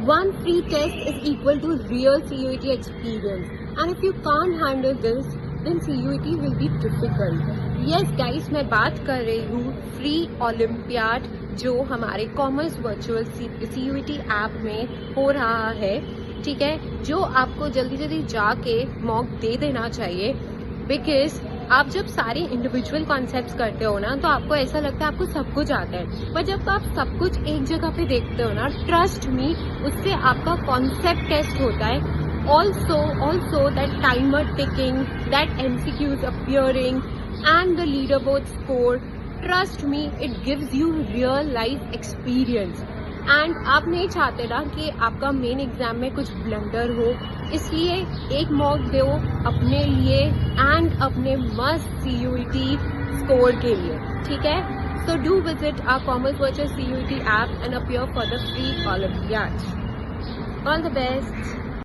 one free test is equal to real CUET experience, and if you can't handle this then CUET will be difficult. Yes guys, मैं बात कर रही हूँ free olympiad जो हमारे commerce virtual CUET app में हो रहा है, ठीक है, जो आपको जल्दी जल्दी जाके मॉक दे देना चाहिए। बिकॉज आप जब सारे इंडिविजुअल कॉन्सेप्ट्स करते हो ना, तो आपको ऐसा लगता है आपको सब कुछ आता है, पर जब आप सब कुछ एक जगह पे देखते हो ना, ट्रस्ट मी, उससे आपका कॉन्सेप्ट टेस्ट होता है। Also that timer ticking, that MCQs appearing and the leaderboard score, trust me, it gives you real life experience. And आप नहीं चाहते ना कि आपका मेन एग्जाम में कुछ ब्लंडर हो, इसलिए एक मॉक दो अपने लिए एंड अपने मस्त CUET स्कोर के लिए, ठीक है। So do visit our commerce virtual CUET app and appear for the free olympiad. All the best.